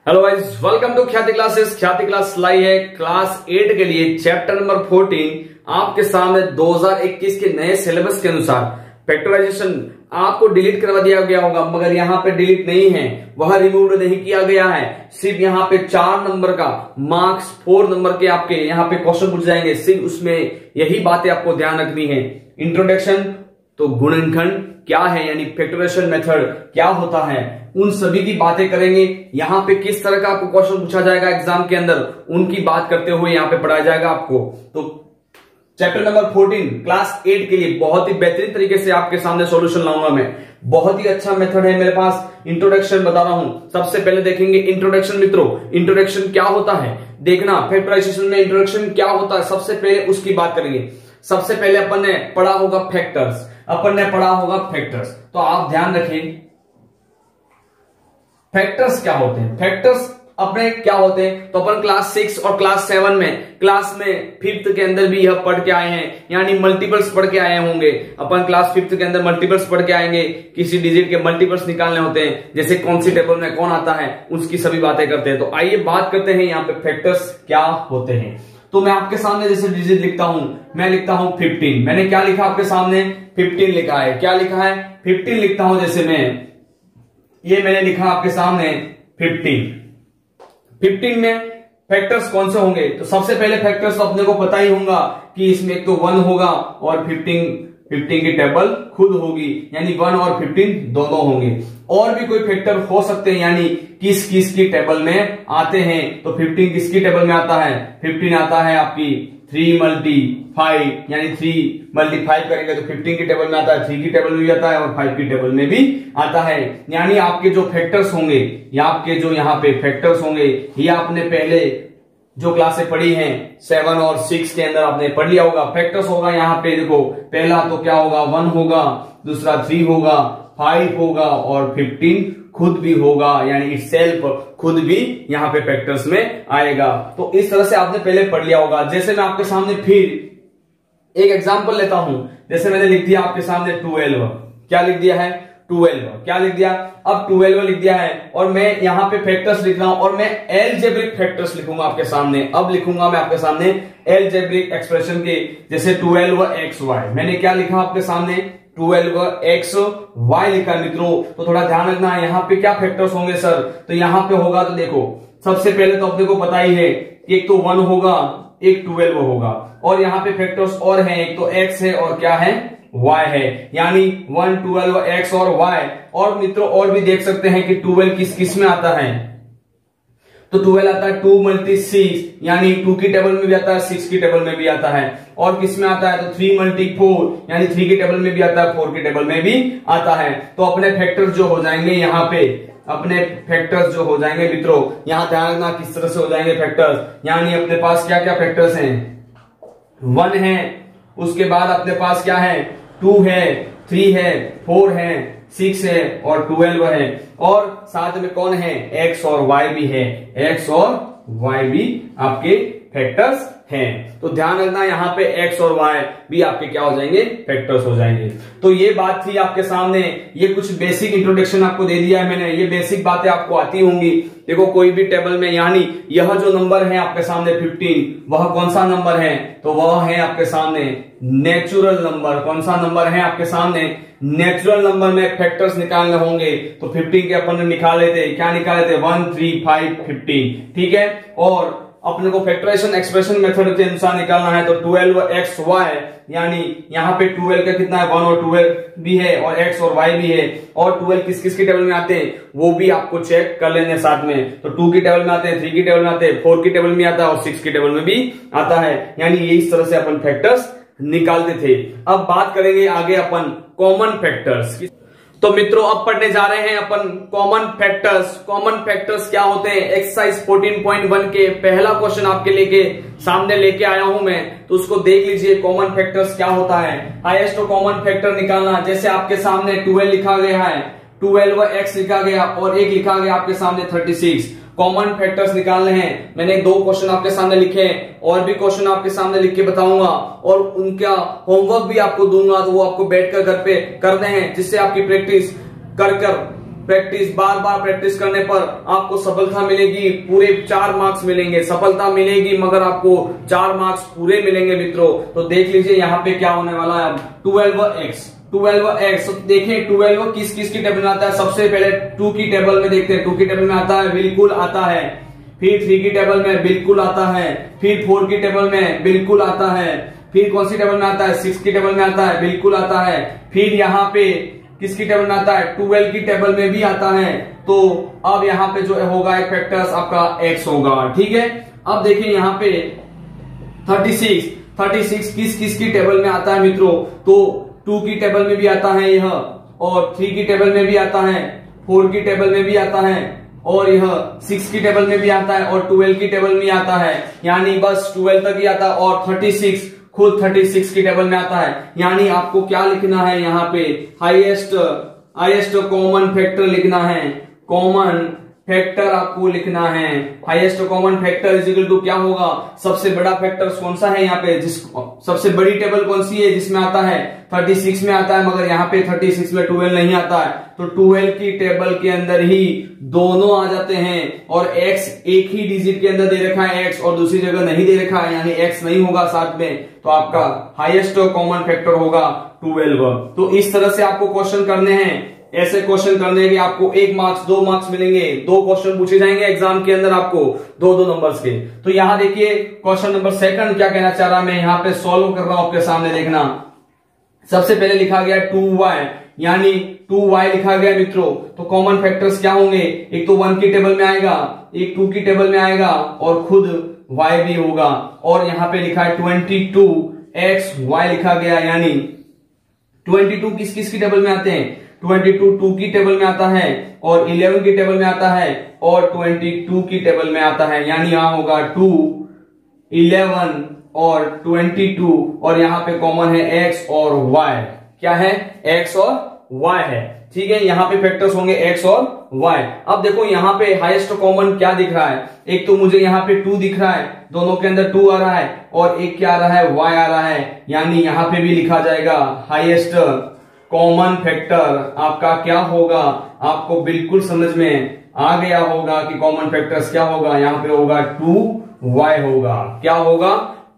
Hello guys, welcome to ख्याति classes. ख्याति class लाई है क्लास 8 के लिए चैप्टर नंबर 14 आपके सामने 2021 के नए सिलेबस के अनुसार फैक्टराइजेशन आपको डिलीट करवा दिया गया होगा, मगर यहाँ पे डिलीट नहीं है, वह रिमूव नहीं किया गया है। सिर्फ यहाँ पे 4 नंबर का मार्क्स 4 नंबर के आपके यहाँ पे क्वेश्चन पूछ जाएंगे। सिर्फ उसमें यही बातें आपको ध्यान रखनी है। इंट्रोडक्शन तो गुणनखंड क्या है, यानी फैक्टराइजेशन मेथड क्या होता है, उन सभी की बातें करेंगे। यहाँ पे किस तरह का आपको क्वेश्चन पूछा जाएगा एग्जाम के अंदर, उनकी बात करते हुए यहाँ पे पढ़ाया जाएगा आपको। तो चैप्टर नंबर 14 क्लास 8 के लिए बहुत ही बेहतरीन तरीके से आपके सामने सॉल्यूशन लाऊंगा मैं। बहुत ही अच्छा मेथड है मेरे पास। इंट्रोडक्शन बता रहा हूं, सबसे पहले देखेंगे इंट्रोडक्शन। मित्रों, इंट्रोडक्शन क्या होता है देखना, फैक्टराइजेशन में इंट्रोडक्शन क्या होता है, सबसे पहले उसकी बात करेंगे। सबसे पहले अपन ने पढ़ा होगा फैक्टर्स, तो आप ध्यान रखें फैक्टर्स क्या होते हैं। फैक्टर्स अपने क्या होते हैं, तो अपन क्लास 6 और क्लास 7 में, क्लास में 5th के अंदर भी यह पढ़ के आए हैं, यानी मल्टीपल्स पढ़ के आए होंगे। अपन क्लास 5th के अंदर मल्टीपल्स पढ़ के आएंगे, किसी डिजिट के मल्टीपल्स निकालने होते हैं, जैसे कौन सी टेबल में कौन आता है, उसकी सभी बातें करते हैं। तो आइए बात करते हैं यहाँ पे फैक्टर्स क्या होते हैं। तो मैं आपके सामने जैसे डिजिट लिखता हूं, मैं लिखता हूं 15। मैंने क्या लिखा आपके सामने, 15 लिखा है। क्या लिखा है, 15 लिखता हूं। जैसे ये मैंने लिखा आपके सामने 15 में फैक्टर्स कौन से होंगे, तो सबसे पहले फैक्टर्स तो अपने को पता ही होगा कि इसमें एक तो 1 होगा और 15 की टेबल खुद होगी, यानी 1 और 15 दोनों होंगे। और भी कोई फैक्टर हो सकते हैं, यानी किस किस की टेबल में आते हैं। तो 15 किसकी टेबल में आता है, 15 आता है आपकी 3 × 5, यानी 3 × 5 करेंगे तो 15 की टेबल में आता है, 3 की टेबल में भी आता है और 5 की टेबल में भी आता है। यानी आपके जो फैक्टर्स होंगे, या आपके जो यहाँ पे फैक्टर्स होंगे, ये आपने पहले जो क्लासें पढ़ी हैं 7 और 6 के अंदर आपने पढ़ लिया होगा। फैक्टर्स होगा यहाँ पे देखो, पहला तो क्या होगा, 1 होगा, दूसरा 3 होगा, 5 होगा और 15 खुद भी होगा, यानी इटसेल्फ खुद भी यहाँ पे फैक्टर्स में आएगा। तो इस तरह से आपने पहले पढ़ लिया होगा। जैसे मैं आपके सामने फिर एक एग्जांपल लेता हूं, जैसे मैंने लिख दिया आपके सामने 12। क्या लिख दिया है, 12। क्या लिख दिया, अब 12 लिख दिया है, और मैं यहाँ पे फैक्टर्स लिख रहा हूं, और मैं अलजेब्रिक फैक्टर्स लिखूंगा आपके सामने। अब लिखूंगा मैं आपके सामने अलजेब्रिक एक्सप्रेशन के, जैसे 12xy। मैंने क्या लिखा आपके सामने, 12xy लिखा मित्रों। तो थोड़ा ध्यान रखना है, यहाँ पे क्या फैक्टर्स होंगे सर, तो यहाँ पे होगा, तो देखो सबसे पहले तो अपने को पता ही है कि एक तो 1 होगा, एक 12 होगा, और यहाँ पे फैक्टर्स और हैं, एक तो x है और क्या है, y है, यानी 1, 12, x और y। और मित्रों और भी देख सकते हैं कि 12 किस किस में आता है, तो 12 आता है 2 × 6, यानी 2 की टेबल में भी आता है, 6 की टेबल में भी आता है। और किस में आता है, तो 3 × 4, यानी 3 की टेबल में भी आता है, 4 की टेबल में भी आता है। तो अपने फैक्टर्स जो हो जाएंगे यहाँ पे, अपने फैक्टर्स जो हो जाएंगे मित्रों, यहाँ ध्यान रखना किस तरह से हो जाएंगे फैक्टर्स। यानी अपने पास क्या क्या फैक्टर्स हैं, 1 है, उसके बाद अपने पास क्या है, 2 है, 3 है, 4 है, 6 है और 12 है, और साथ में कौन है, x और y भी है, x और y भी आपके फैक्टर्स हैं। तो ध्यान रखना यहाँ पे x और y भी आपके क्या हो जाएंगे, फैक्टर्स हो जाएंगे। तो ये बात थी आपके सामने, ये कुछ बेसिक इंट्रोडक्शन आपको दे दिया है मैंने, ये बेसिक बातें आपको आती होंगी। देखो कोई भी टेबल में, यानी यह जो नंबर है आपके सामने 15, वह कौन सा नंबर है, तो वह है आपके सामने नेचुरल नंबर। कौन सा नंबर है आपके सामने, नेचुरल नंबर में फैक्टर्स निकालने होंगे, तो 15 के अपन निकाल लेते, क्या निकाल लेते, 1, 3, 5, 15, ठीक है। और अपने को फैक्टराइजेशन एक्सप्रेशन मेथड के अनुसार निकालना है, तो 12xy, यानी यहाँ पे 12 का कितना है, 1 और 12 भी है, और x और y भी है। और 12 किस किस की टेबल में आते हैं वो भी आपको चेक कर लेने साथ में, तो 2 की टेबल में आते हैं, 3 की टेबल में आते हैं, 4 की टेबल में आता है और 6 की टेबल में भी आता है। यानी ये इस तरह से अपन फैक्टर्स निकालते थे। अब बात करेंगे आगे अपन कॉमन फैक्टर्स की। तो मित्रों अब पढ़ने जा रहे हैं अपन कॉमन फैक्टर्स। कॉमन फैक्टर्स क्या होते हैं, एक्सरसाइज 14.1 के पहला क्वेश्चन आपके लेके सामने लेके आया हूं मैं, तो उसको देख लीजिए। कॉमन फैक्टर्स क्या होता है, हाईएस्ट कॉमन फैक्टर निकालना। जैसे आपके सामने 12 लिखा गया है, 12x लिखा गया, और एक लिखा गया आपके सामने 36। कॉमन फैक्टर्स निकालने हैं। मैंने 2 क्वेश्चन आपके सामने लिखे हैं, और भी क्वेश्चन आपके सामने लिख के बताऊंगा, और उनका होमवर्क भी आपको दूंगा, तो वो आपको बैठकर घर पे करने हैं, जिससे आपकी प्रैक्टिस कर प्रैक्टिस, बार बार प्रैक्टिस करने पर आपको सफलता मिलेगी, पूरे 4 मार्क्स मिलेंगे। सफलता मिलेगी मगर आपको 4 मार्क्स पूरे मिलेंगे मित्रों। तो देख लीजिए यहाँ पे क्या होने वाला है। अब 12x देखें 12 किस किस की टेबल में आता है। सबसे पहले 2 की टेबल में देखते हैं। 2 की टेबल में आता है, बिल्कुल आता है। फिर 3 की टेबल में बिल्कुल आता है। फिर 4 की टेबल में बिल्कुल आता है। फिर कौन सी टेबल में आता है, 6 की टेबल में आता है, बिल्कुल आता है। फिर यहाँ पे किसकी टेबल में आता है, 12 की टेबल में भी आता है। तो अब यहाँ पे जो होगा एक फैक्टर्स आपका x होगा, ठीक है। अब देखिए यहाँ पे 36 किस किस की टेबल में आता है मित्रों। तो 2 की टेबल में भी आता है यह, और 3 की टेबल में भी आता है, 4 की टेबल में भी आता है, और यह 6 की टेबल में भी आता है, और 12 की टेबल में आता है। यानी बस 12 तक ही आता है, और 36 खुद 36 की टेबल में आता है। यानी आपको क्या लिखना है यहाँ पे, हाईएस्ट कॉमन फैक्टर लिखना है। कॉमन फैक्टर आपको लिखना है। Highest common factor is equal to क्या होगा, सबसे बड़ा फैक्टर कौन सा है यहाँ पे, सबसे बड़ी टेबल कौन सी है जिसमें आता है, 36 में आता है। मगर यहाँ पे 36 में 12 नहीं आता है। तो 12 की टेबल के अंदर ही दोनों आ जाते हैं, और x एक ही डिजिट के अंदर दे रखा है x, और दूसरी जगह नहीं दे रखा है, यानी x नहीं होगा साथ में। तो आपका हाईएस्ट कॉमन फैक्टर होगा 12। तो इस तरह से आपको क्वेश्चन करने हैं। ऐसे क्वेश्चन करने के आपको 1 मार्क्स 2 मार्क्स मिलेंगे। 2 क्वेश्चन पूछे जाएंगे एग्जाम के अंदर आपको 2-2 नंबर्स के। तो यहां देखिए क्वेश्चन नंबर 2 क्या कहना चाह रहा, मैं यहां पे सॉल्व कर रहा हूं आपके सामने, देखना। सबसे पहले लिखा गया 2y, यानी 2y लिखा गया मित्रों। तो कॉमन फैक्टर्स क्या होंगे, एक तो 1 की टेबल में आएगा, एक 2 की टेबल में आएगा, और खुद y भी होगा। और यहां पे लिखा है 22xy लिखा गया, यानी 22 किस किस की टेबल में आते हैं, 22 2 की टेबल में आता है, और 11 की टेबल में आता है, और 22 की टेबल में आता है। यानी यहां होगा 2, 11 और 22, और यहां पे कॉमन है x और y। क्या है, x और y है, ठीक है। यहां पे फैक्टर्स होंगे x और y। अब देखो यहां पे हाईएस्ट कॉमन क्या दिख रहा है, एक तो मुझे यहां पे 2 दिख रहा है, दोनों के अंदर 2 आ रहा है, और एक क्या आ रहा है, y आ रहा है। यानी यहां पे भी लिखा जाएगा हाईएस्ट कॉमन फैक्टर आपका क्या होगा, आपको बिल्कुल समझ में आ गया होगा कि कॉमन फैक्टर्स क्या होगा। यहां पे होगा 2y होगा, क्या होगा,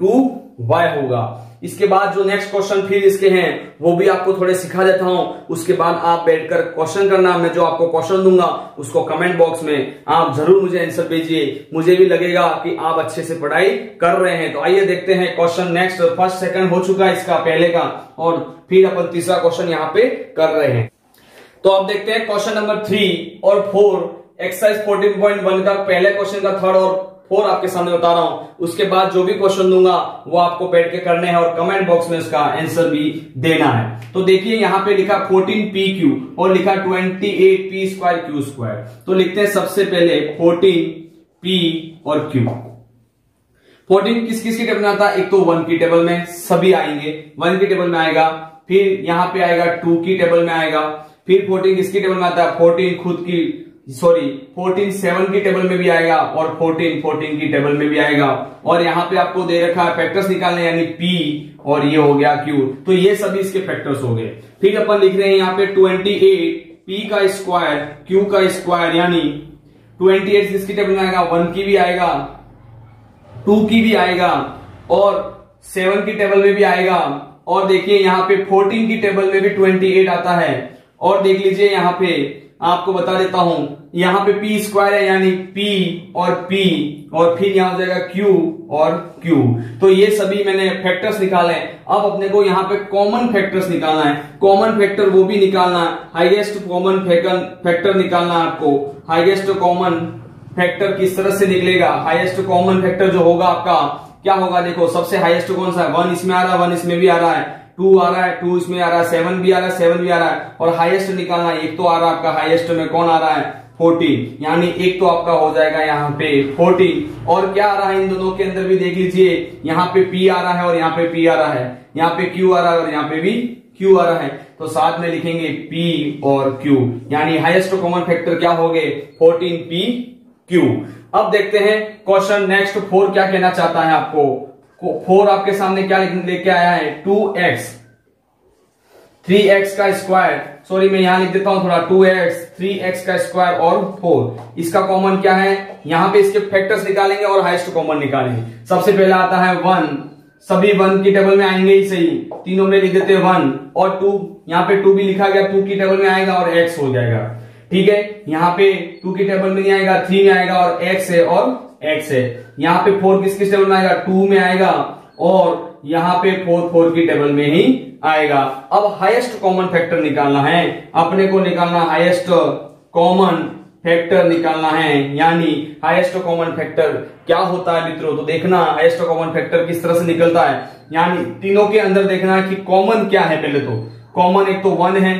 2y होगा। इसके बाद जो नेक्स्ट क्वेश्चन फिर इसके हैं वो भी आपको थोड़े सिखा देता हूं। उसके बाद आप बैठकर क्वेश्चन करना। मैं जो आपको क्वेश्चन दूंगा उसको कमेंट बॉक्स में आप जरूर मुझे आंसर भेजिए, मुझे भी लगेगा कि आप अच्छे से पढ़ाई कर रहे हैं। तो आइए देखते हैं क्वेश्चन नेक्स्ट। फर्स्ट सेकंड हो चुका है इसका पहले का, और फिर अपन तीसरा क्वेश्चन यहाँ पे कर रहे हैं। तो अब देखते हैं क्वेश्चन नंबर 3 और 4, एक्सरसाइज 14.1 का पहले क्वेश्चन का 3rd और 4 आपके सामने बता रहा हूं। उसके बाद जो भी क्वेश्चन दूंगा वो आपको बैठ के करने हैं, और कमेंट बॉक्स में उसका आंसर भी देना है। तो देखिए यहाँ पे लिखा 14pq और लिखा 28p²q²। तो लिखते हैं सबसे पहले 14p और q। 14 किस किस की टेबल में आता है, एक तो 1 की टेबल में सभी आएंगे, 1 की टेबल में आएगा। फिर यहाँ पे आएगा 2 की टेबल में आएगा। फिर 14 किसकी टेबल में आता है, 14 खुद की 14 7 की टेबल में भी आएगा, और 14 की टेबल में भी आएगा। और यहाँ पे आपको दे रखा है फैक्टर्स निकालने, यानी p और ये हो गया q। तो ये सभी इसके फैक्टर्स हो गए। फिर अपन लिख रहे हैं यहाँ पे 28 p² q², यानी 28 किसकी टेबल में आएगा, 1 की भी आएगा, 2 की भी आएगा, और 7 की टेबल में भी आएगा। और देखिए यहाँ पे 14 की टेबल में भी 28 आता है। और देख लीजिए यहाँ पे आपको बता देता हूं, यहाँ पे p² है, यानी p और p, और फिर यहां हो जाएगा q और q। तो ये सभी मैंने फैक्टर्स निकाले। अब अपने को यहाँ पे कॉमन फैक्टर्स निकालना है। कॉमन फैक्टर वो भी निकालना है, हाईएस्ट कॉमन फैक्टर निकालना है आपको। हाईएस्ट कॉमन फैक्टर किस तरह से निकलेगा, हाईएस्ट कॉमन फैक्टर जो होगा आपका क्या होगा, देखो सबसे हाईएस्ट कौन सा है, 1 इसमें आ रहा है, 1 इसमें भी आ रहा है, 2 आ रहा है, 2 इसमें आ रहा है, 7 भी आ रहा है, 7 भी आ रहा है। और हाईएस्ट निकालना है, एक तो आ रहा है आपका हाईएस्ट में कौन आ रहा है, 14, यानी एक तो आपका हो जाएगा यहाँ पे 14। और क्या आ रहा है इन दोनों के अंदर भी देख लीजिए, यहाँ पे p आ रहा है और यहाँ पे p आ रहा है, यहाँ पे q आ रहा है और यहाँ पे भी q आ रहा है। तो साथ में लिखेंगे p और q, यानी हाईएस्ट कॉमन फैक्टर क्या हो गए, 14pq। अब देखते हैं क्वेश्चन नेक्स्ट 4 क्या कहना चाहता है आपको। 4 आपके सामने क्या लेके आया है, 2x 3x का स्क्वायर, सॉरी मैं यहां लिख देता हूं थोड़ा, 2x, 3x का स्क्वायर और 4, इसका कॉमन क्या है, यहां पे इसके फैक्टर्स निकालेंगे और हाईएस्ट कॉमन निकालेंगे। सबसे पहला आता है 1, सभी 1 की टेबल में आएंगे ही सही, तीनों में लिख देते हैं 1, और 2, यहाँ पे 2 भी लिखा गया, 2 की टेबल में आएगा और x हो जाएगा। ठीक है, यहाँ पे 2 की टेबल में नहीं आएगा, 3 में आएगा और x है और x है। यहाँ पे 4 किस टेबल में आएगा, 2 में आएगा, और यहाँ पे 4 की टेबल में ही आएगा। अब हाईएस्ट कॉमन फैक्टर निकालना है, अपने को निकालना हाईएस्ट कॉमन फैक्टर निकालना है, यानी हाईएस्ट कॉमन फैक्टर क्या होता है मित्रों, तो देखना हाईएस्ट कॉमन फैक्टर किस तरह से निकलता है, यानी तीनों के अंदर देखना है कि कॉमन क्या है। पहले तो कॉमन एक तो 1 है,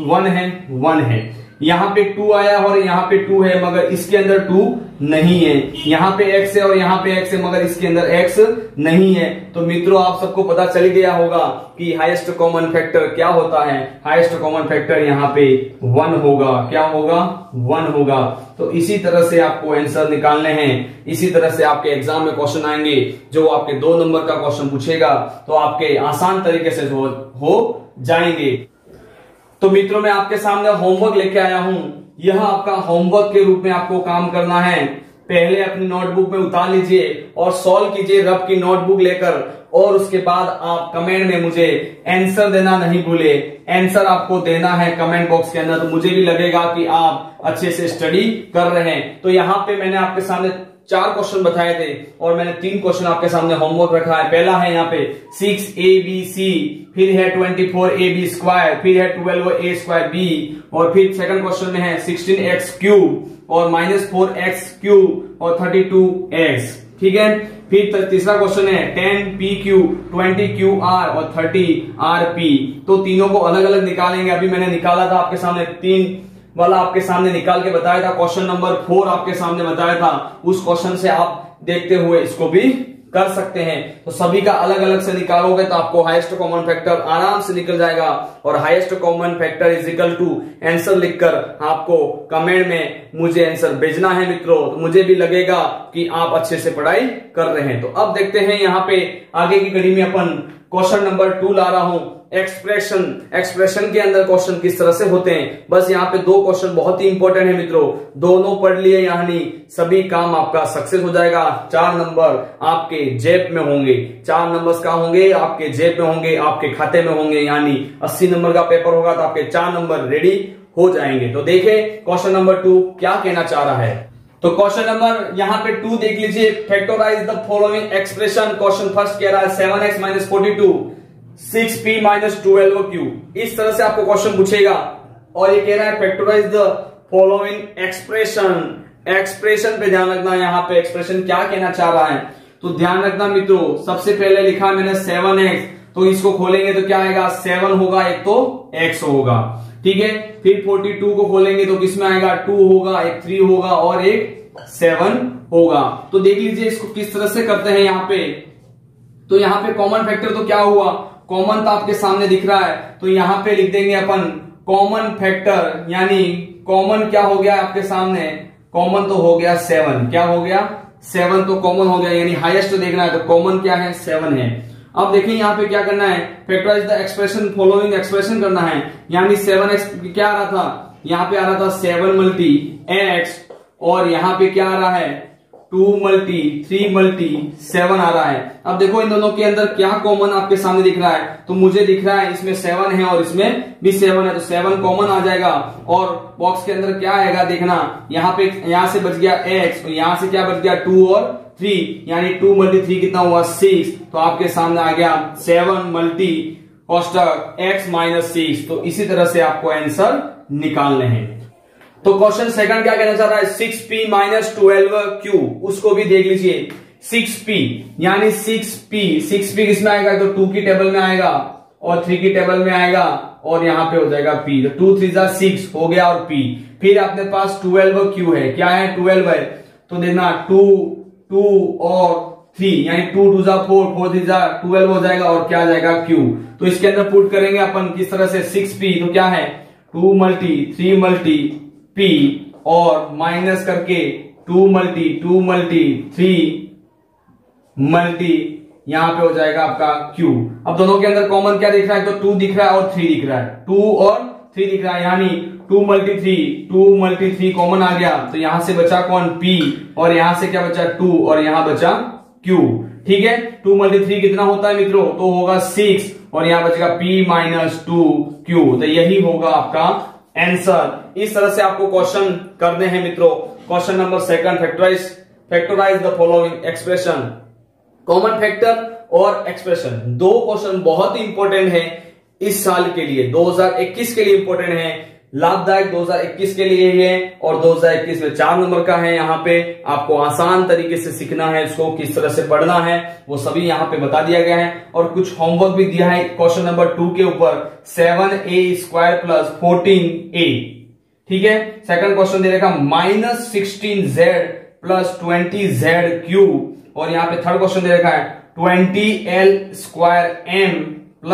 1 है, 1 है, यहाँ पे 2 आया और यहाँ पे 2 है, मगर इसके अंदर 2 नहीं है, यहाँ पे x है और यहाँ पे x है, मगर इसके अंदर x नहीं है। तो मित्रों आप सबको पता चल गया होगा कि हाईएस्ट कॉमन फैक्टर क्या होता है। हाईएस्ट कॉमन फैक्टर यहाँ पे 1 होगा, क्या होगा, 1 होगा। तो इसी तरह से आपको आंसर निकालने हैं, इसी तरह से आपके एग्जाम में क्वेश्चन आएंगे, जो आपके 2 नंबर का क्वेश्चन पूछेगा तो आपके आसान तरीके से हो जाएंगे। तो मित्रों मैं आपके सामने होमवर्क लेके आया हूं, यह आपका होमवर्क के रूप में आपको काम करना है। पहले अपनी नोटबुक में उतार लीजिए और सॉल्व कीजिए रब की नोटबुक लेकर, और उसके बाद आप कमेंट में मुझे आंसर देना नहीं भूले। आंसर आपको देना है कमेंट बॉक्स के अंदर, तो मुझे भी लगेगा कि आप अच्छे से स्टडी कर रहे हैं। तो यहाँ पे मैंने आपके सामने 4 क्वेश्चन बताए थे और मैंने 3 क्वेश्चन आपके सामने होमवर्क रखा है। पहला है यहाँ पे 6abc, फिर है 24ab स्क्वायर, फिर है 12a²b, और फिर सेकंड क्वेश्चन में है 16x³ और -4x³ और 32x। ठीक है, फिर तीसरा क्वेश्चन है 10pq, 20qr और 30rp। तो तीनों को अलग अलग निकालेंगे। अभी मैंने निकाला था आपके सामने 3 वाला आपके सामने निकाल के बताया था, क्वेश्चन नंबर 4 आपके सामने बताया था, उस क्वेश्चन से आप देखते हुए इसको भी कर सकते हैं। तो सभी का अलग अलग से निकालोगे तो आपको हाईएस्ट कॉमन फैक्टर आराम से निकल जाएगा, और highest common factor is equal to answer लिखकर आपको कमेंट में मुझे आंसर भेजना है मित्रों, तो मुझे भी लगेगा कि आप अच्छे से पढ़ाई कर रहे हैं। तो अब देखते हैं यहाँ पे आगे की कड़ी में अपन क्वेश्चन नंबर 2 ला रहा हूं, एक्सप्रेशन के अंदर क्वेश्चन किस तरह से होते हैं। बस यहाँ पे 2 क्वेश्चन बहुत ही इंपॉर्टेंट है मित्रों, दोनों पढ़ लिए यानी सभी काम आपका सक्सेस हो जाएगा। 4 नंबर आपके जेब में होंगे, 4 नंबर्स का होंगे आपके जेब में होंगे, आपके खाते में होंगे, यानी 80 नंबर का पेपर होगा तो आपके 4 नंबर रेडी हो जाएंगे। तो देखें क्वेश्चन नंबर 2 क्या कहना चाह रहा है। तो क्वेश्चन नंबर यहाँ पे 2 देख लीजिए, factorise the following expression. Question first कह रहा है 7x - 42 6p - 12q। इस तरह से आपको क्वेश्चन पूछेगा, और ये कह रहा है factorise the following expression. Expression पे ध्यान रखना, यहाँ पे एक्सप्रेशन क्या कहना चाह रहा है तो ध्यान रखना मित्रों। सबसे पहले लिखा मैंने 7x, तो इसको खोलेंगे तो क्या आएगा, 7 होगा, एक तो x होगा। ठीक है, फिर 42 को खोलेंगे तो किसमें आएगा, 2 होगा, एक 3 होगा और एक 7 होगा। तो देख लीजिए इसको किस तरह से करते हैं यहाँ पे। तो यहाँ पे कॉमन फैक्टर तो क्या हुआ, कॉमन तो आपके सामने दिख रहा है, तो यहाँ पे लिख देंगे अपन कॉमन फैक्टर, यानी कॉमन क्या हो गया आपके सामने, कॉमन तो हो गया 7। क्या हो गया, 7 तो कॉमन हो गया, यानी हाईएस्ट देखना है तो कॉमन क्या है, 7 है। अब देखिए यहाँ पे क्या करना है, factorise the expression following expression करना है, यानी 7x क्या आ रहा था, यहाँ पे आ रहा था 7 × x, और यहाँ पे क्या आ रहा है 2 × 3 × 7 आ रहा है। अब देखो इन दोनों के अंदर क्या कॉमन आपके सामने दिख रहा है, तो मुझे दिख रहा है इसमें 7 है और इसमें भी 7 है, तो 7 कॉमन आ जाएगा। और बॉक्स के अंदर क्या आएगा देखना, यहाँ पे यहाँ से बच गया x, और यहाँ से क्या बच गया 2 और 3, यानी 2 × 3 कितना हुआ 6, तो आपके सामने आ गया 7 × कोष्टक x - 6। तो इसी तरह से आपको आंसर निकालने हैं। तो क्वेश्चन सेकंड क्या कहना चाह रहा है, 6p - 12q, उसको भी देख लीजिए। 6p यानी 6p किसमें आएगा, तो 2 की टेबल में आएगा और 3 की टेबल में आएगा, और यहाँ पे हो जाएगा p, तो 2 × 3 = 6 हो गया और p। फिर अपने पास 12q है, क्या है 12 है, तो देखना 2 और 3, यानी 2 × 2 = 4, 4 × 3 = 12 हो जाएगा, और क्या आ जाएगा q। तो इसके अंदर पुट करेंगे अपन किस तरह से, 6p तो क्या है 2 × 3 × p, और माइनस करके 2 × 2 × 3 × यहाँ पे हो जाएगा आपका q। अब दोनों के अंदर कॉमन क्या दिख रहा है, तो 2 दिख रहा है और 3 दिख रहा है, 2 और 3 दिख रहा है, यानी 2 × 3 कॉमन आ गया, तो यहां से बचा कौन, P, और यहां से क्या बचा 2 और यहां बचा Q। ठीक है, 2 × 3 कितना होता है मित्रों, तो होगा 6 और यहां बचेगा P - 2Q। तो यही होगा आपका आंसर। इस तरह से आपको क्वेश्चन करने हैं मित्रों। Question number 2, factorise the following expression. Common factor और एक्सप्रेशन, दो क्वेश्चन बहुत ही इंपॉर्टेंट है इस साल के लिए, 2021 के लिए इंपॉर्टेंट है, लाभदायक 2021 के लिए है, और 2021 में 4 नंबर का है। यहाँ पे आपको आसान तरीके से सीखना है, इसको किस तरह से पढ़ना है वो सभी यहाँ पे बता दिया गया है, और कुछ होमवर्क भी दिया है क्वेश्चन नंबर 2 के ऊपर, 7a² + 14a। ठीक है, सेकंड क्वेश्चन दे रखा -16z + 20z³ और यहाँ पे थर्ड क्वेश्चन दे रखा है 20l² m +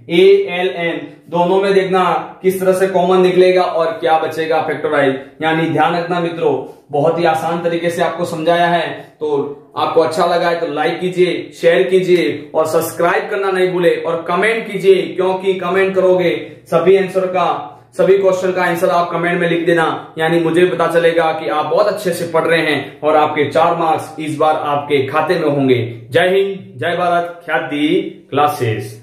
30alm। दोनों में देखना किस तरह से कॉमन निकलेगा और क्या बचेगा फैक्टराइज। यानी ध्यान रखना मित्रों, बहुत ही आसान तरीके से आपको समझाया है। तो आपको अच्छा लगा है तो लाइक कीजिए, शेयर कीजिए और सब्सक्राइब करना नहीं भूले, और कमेंट कीजिए, क्योंकि कमेंट करोगे सभी क्वेश्चन का आंसर आप कमेंट में लिख देना, यानी मुझे पता चलेगा कि आप बहुत अच्छे से पढ़ रहे हैं और आपके 4 मार्क्स इस बार आपके खाते में होंगे। जय हिंद, जय भारत, ख्याति क्लासेस।